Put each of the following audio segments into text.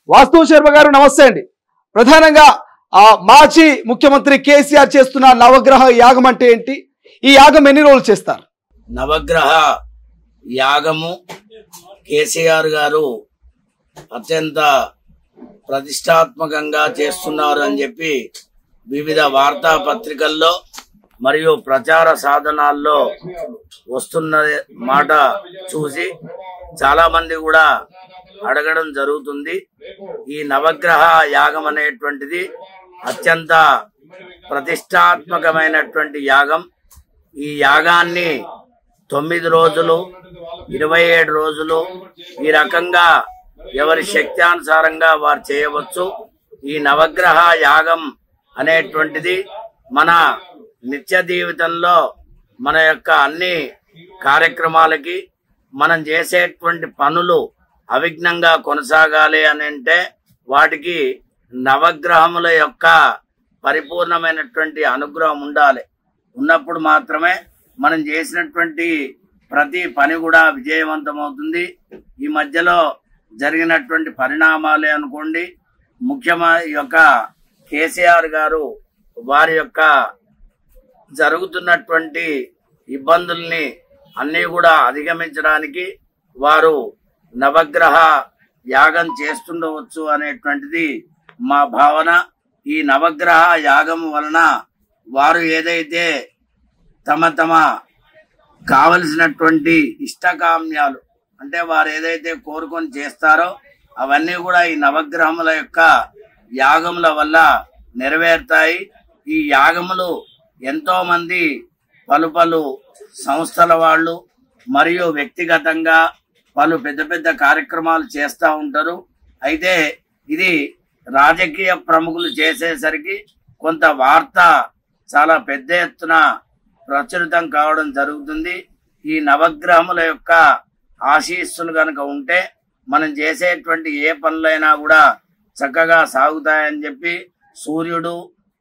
వాస్తు శర్మ గారు నమస్తే అండి. ప్రధానంగా మాజీ ముఖ్యమంత్రి కేసీఆర్ చేస్తున్న నవగ్రహ యాగం అంటే ఏంటి? ఈ యాగం ఎన్ని రోజులు చేస్తారు? నవగ్రహ యాగము కేసీఆర్ గారు అత్యంత ప్రతిష్టాత్మకంగా చేస్తున్నారు అని చెప్పి వివిధ వార్తా పత్రికల్లో మరియు ప్రచార సాధనాల్లో వస్తున్న మాట చూసి చాలా మంది కూడా అడగడం జరుగుతుంది. ఈ నవగ్రహ యాగం అనేటువంటిది అత్యంత ప్రతిష్టాత్మకమైనటువంటి యాగం. ఈ యాగాన్ని 9 రోజులు 27 రోజులు ఈ రకంగా ఎవరి శక్త్యానుసారంగా వారు చేయవచ్చు. ఈ నవగ్రహ యాగం అనేటువంటిది మన నిత్య జీవితంలో మన యొక్క అన్ని కార్యక్రమాలకి మనం చేసేటువంటి పనులు అవిఘ్నంగా కొనసాగాలి అని అంటే వాటికి నవగ్రహముల యొక్క పరిపూర్ణమైనటువంటి అనుగ్రహం ఉండాలి. ఉన్నప్పుడు మాత్రమే మనం చేసినటువంటి ప్రతి పని కూడా విజయవంతమవుతుంది. ఈ మధ్యలో జరిగినటువంటి పరిణామాలే అనుకోండి, ముఖ్యమంత్రి యొక్క కేసీఆర్ గారు వారి యొక్క జరుగుతున్నటువంటి ఇబ్బందుల్ని అన్ని కూడా అధిగమించడానికి వారు నవగ్రహ యాగం చేస్తుండవచ్చు అనేటువంటిది మా భావన. ఈ నవగ్రహ యాగం వలన వారు ఏదైతే తమ కావలసినటువంటి ఇష్టకామ్యాలు అంటే వారు ఏదైతే కోరుకొని చేస్తారో అవన్నీ కూడా ఈ నవగ్రహముల యొక్క యాగముల వల్ల నెరవేరుతాయి. ఈ యాగములు ఎంతో మంది పలు సంస్థల వాళ్ళు మరియు వ్యక్తిగతంగా వాళ్ళు పెద్ద కార్యక్రమాలు చేస్తూ ఉంటారు. అయితే ఇది రాజకీయ ప్రముఖులు చేసేసరికి కొంత వార్త చాలా పెద్ద ఎత్తున ప్రచురితం కావడం జరుగుతుంది. ఈ నవగ్రహముల యొక్క ఆశీస్సులు కనుక ఉంటే మనం చేసేటువంటి ఏ పనులైనా కూడా చక్కగా సాగుతాయని చెప్పి సూర్యుడు,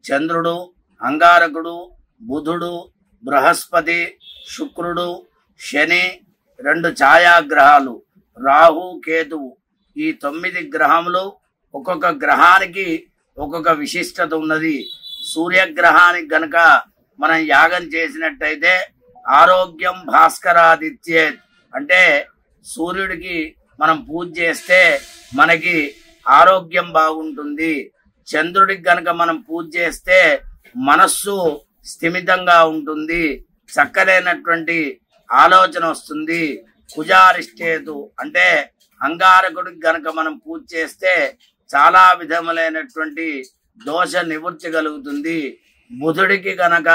చంద్రుడు, అంగారకుడు, బుధుడు, బృహస్పతి, శుక్రుడు, శని, 2 ఛాయాగ్రహాలు రాహు, కేతువు, ఈ 9 గ్రహములు ఒక్కొక్క గ్రహానికి ఒక్కొక్క విశిష్టత ఉన్నది. సూర్యగ్రహానికి గనక మనం యాగం చేసినట్టయితే ఆరోగ్యం భాస్కరాదిత్యే అంటే సూర్యుడికి మనం పూజ చేస్తే మనకి ఆరోగ్యం బాగుంటుంది. చంద్రుడికి గనక మనం పూజ చేస్తే మనస్సు స్థిమితంగా ఉంటుంది, చక్కరైనటువంటి ఆలోచన వస్తుంది. కుజారిష్టేతు అంటే అంగారకుడికి గనక మనం పూజ చేస్తే చాలా విధములైనటువంటి దోష నివృత్తి కలుగుతుంది. బుధుడికి గనక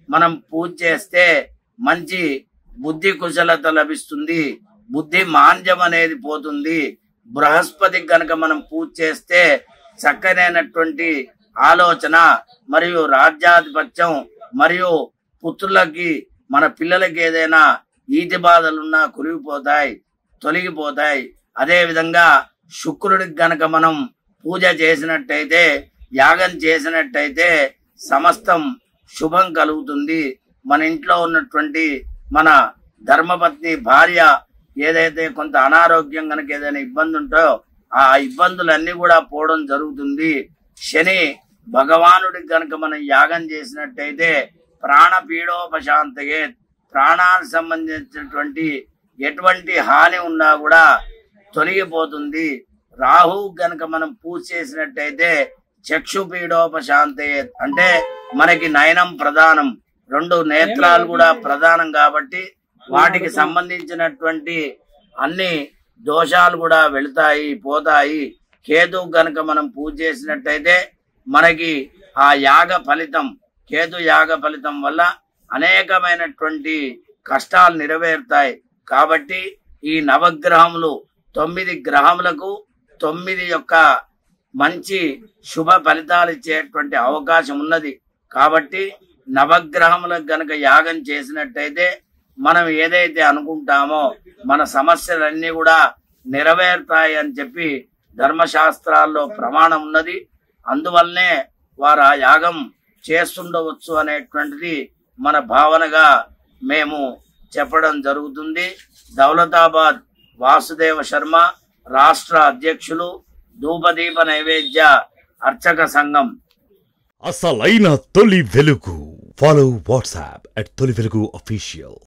మనం పూజ చేస్తే మంచి బుద్ధి కుశలత లభిస్తుంది, బుద్ధి మాంద్యం అనేది పోతుంది. బృహస్పతికి గనక మనం పూజ చేస్తే చక్కనైనటువంటి ఆలోచన మరియు రాజ్యాధిపత్యం మరియు పుత్రులకి మన పిల్లలకి ఏదైనా ఈతి బాధలున్నా కురిగిపోతాయి, తొలగిపోతాయి. అదే విధంగా శుక్రుడికి గనక మనం పూజ చేసినట్టయితే యాగం చేసినట్టయితే సమస్తం శుభం కలుగుతుంది. మన ఇంట్లో ఉన్నటువంటి మన ధర్మపత్ని భార్య ఏదైతే కొంత అనారోగ్యం కనుక ఏదైనా ఇబ్బంది ఉంటో ఆ ఇబ్బందులన్నీ కూడా పోవడం జరుగుతుంది. శని భగవానుడికి గనక మనం యాగం చేసినట్టయితే ప్రాణపీడోపశాంతయే ప్రాణానికి సంబంధించినటువంటి ఎటువంటి హాని ఉన్నా కూడా తొలగిపోతుంది. రాహు గనక మనం పూజ చేసినట్టయితే చక్షుపీడోపశాంతయే అంటే మనకి నయనం ప్రధానం, 2 నేత్రాలు కూడా ప్రధానం కాబట్టి వాటికి సంబంధించినటువంటి అన్ని దోషాలు కూడా వెళతాయి, పోతాయి. కేతు గనక మనం పూజ చేసినట్టయితే మనకి ఆ యాగ ఫలితం, కేతు యాగ ఫలితం వల్ల అనేకమైనటువంటి కష్టాలు నెరవేరుతాయి. కాబట్టి ఈ నవగ్రహములు 9 గ్రహములకు 9 యొక్క మంచి శుభ ఫలితాలు ఇచ్చేటువంటి అవకాశం ఉన్నది. కాబట్టి నవగ్రహములకు గనక యాగం చేసినట్టయితే మనం ఏదైతే అనుకుంటామో మన సమస్యలన్నీ కూడా నెరవేరుతాయి అని చెప్పి ధర్మశాస్త్రాల్లో ప్రమాణం ఉన్నది. అందువల్లనే వారు ఆ యాగం చేస్తుండవచ్చు అనేటువంటిది మన భావనగా మేము చెప్పడం జరుగుతుంది. దౌలతాబాద్ వాసుదేవ శర్మ రాష్ట్ర అధ్యక్షులు ధూపదీప నైవేద్య అర్చక సంఘం. అసలైన తొలి వెలుగు. ఫాలో వాట్సాప్ @తొలి వెలుగు official.